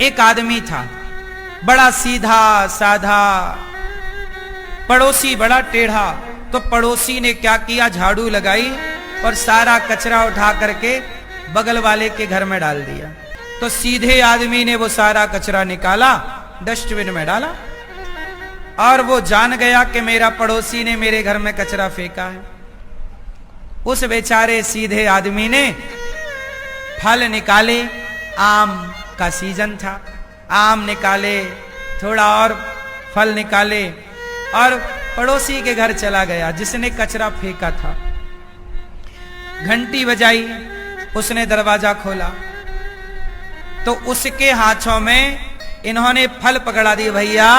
एक आदमी था, बड़ा सीधा साधा, पड़ोसी बड़ा टेढ़ा। तो पड़ोसी ने क्या किया, झाड़ू लगाई और सारा कचरा उठा करके बगल वाले के घर में डाल दिया। तो सीधे आदमी ने वो सारा कचरा निकाला, डस्टबिन में डाला, और वो जान गया कि मेरा पड़ोसी ने मेरे घर में कचरा फेंका है। उस बेचारे सीधे आदमी ने फल निकाले, आम का सीजन था, आम निकाले, थोड़ा और फल निकाले, और पड़ोसी के घर चला गया जिसने कचरा फेंका था। घंटी बजाई, उसने दरवाजा खोला तो उसके हाथों में इन्होंने फल पकड़ा दिए। भैया,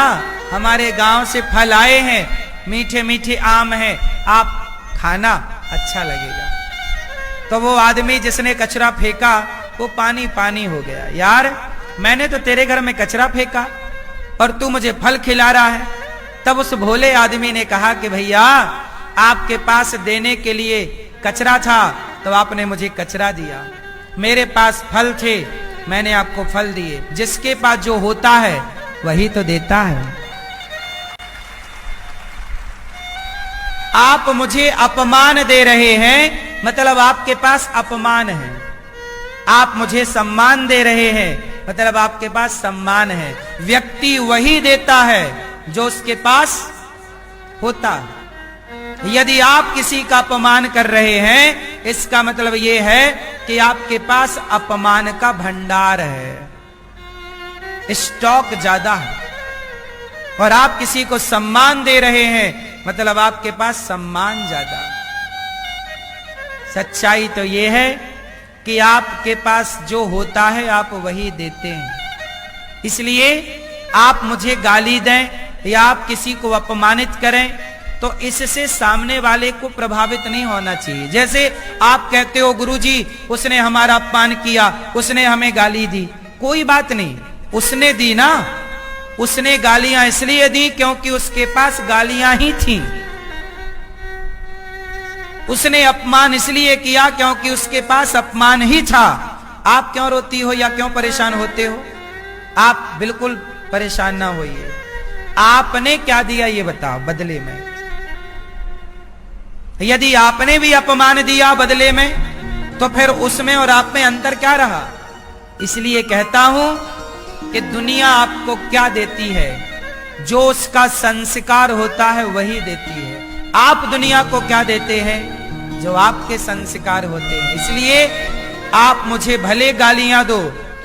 हमारे गांव से फल आए हैं, मीठे मीठे आम हैं, आप खाना, अच्छा लगेगा। तो वो आदमी जिसने कचरा फेंका वो पानी पानी हो गया। यार, मैंने तो तेरे घर में कचरा फेंका और तू मुझे फल खिला रहा है। तब उस भोले आदमी ने कहा कि भैया, आपके पास देने के लिए कचरा था तो आपने मुझे कचरा दिया, मेरे पास फल थे, मैंने आपको फल दिए। जिसके पास जो होता है वही तो देता है। आप मुझे अपमान दे रहे हैं, मतलब आपके पास अपमान है। आप मुझे सम्मान दे रहे हैं, मतलब आपके पास सम्मान है। व्यक्ति वही देता है जो उसके पास होता है। यदि आप किसी का अपमान कर रहे हैं, इसका मतलब यह है कि आपके पास अपमान का भंडार है, स्टॉक ज्यादा है। और आप किसी को सम्मान दे रहे हैं, मतलब आपके पास सम्मान ज्यादा है। सच्चाई तो यह है कि आपके पास जो होता है आप वही देते हैं। इसलिए आप मुझे गाली दें या आप किसी को अपमानित करें तो इससे सामने वाले को प्रभावित नहीं होना चाहिए। जैसे आप कहते हो, गुरुजी उसने हमारा अपमान किया, उसने हमें गाली दी, कोई बात नहीं, उसने दी ना, उसने गालियां इसलिए दी क्योंकि उसके पास गालियां ही थी। उसने अपमान इसलिए किया क्योंकि उसके पास अपमान ही था। आप क्यों रोती हो या क्यों परेशान होते हो? आप बिल्कुल परेशान ना होइए। आपने क्या दिया ये बताओ बदले में। यदि आपने भी अपमान दिया बदले में तो फिर उसमें और आप में अंतर क्या रहा? इसलिए कहता हूं कि दुनिया आपको क्या देती है, जो उसका संस्कार होता है वही देती है। आप दुनिया को क्या देते हैं? जो आपके संस्कार होते हैं। इसलिए आप मुझे भले गालियां दो,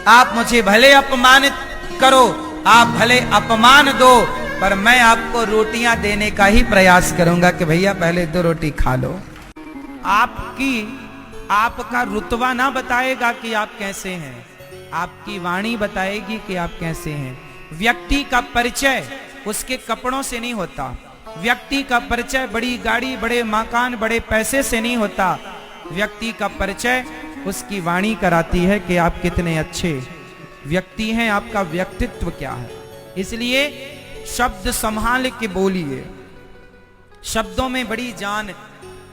आप मुझे भले अपमानित करो, आप भले अपमान दो, पर मैं आपको रोटियां देने का ही प्रयास करूंगा कि भैया पहले 2 रोटी खा लो। आपका रुतबा ना बताएगा कि आप कैसे हैं, आपकी वाणी बताएगी कि आप कैसे हैं। व्यक्ति का परिचय उसके कपड़ों से नहीं होता, व्यक्ति का परिचय बड़ी गाड़ी, बड़े मकान, बड़े पैसे से नहीं होता। व्यक्ति का परिचय उसकी वाणी कराती है कि आप कितने अच्छे व्यक्ति हैं, आपका व्यक्तित्व क्या है। इसलिए शब्द संभाल के बोलिए, शब्दों में बड़ी जान।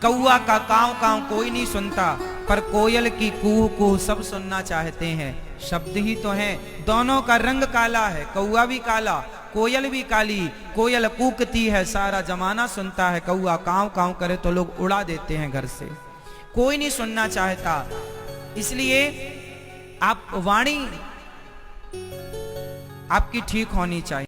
कौआ का काव काव कोई नहीं सुनता, पर कोयल की कूह कूह सब सुनना चाहते हैं। शब्द ही तो हैं, दोनों का रंग काला है, कौआ भी काला, कोयल भी काली। कोयल कूकती है, सारा जमाना सुनता है, कौआ काव काव करे तो लोग उड़ा देते हैं घर से, कोई नहीं सुनना चाहता। इसलिए आप वाणी आपकी ठीक होनी चाहिए।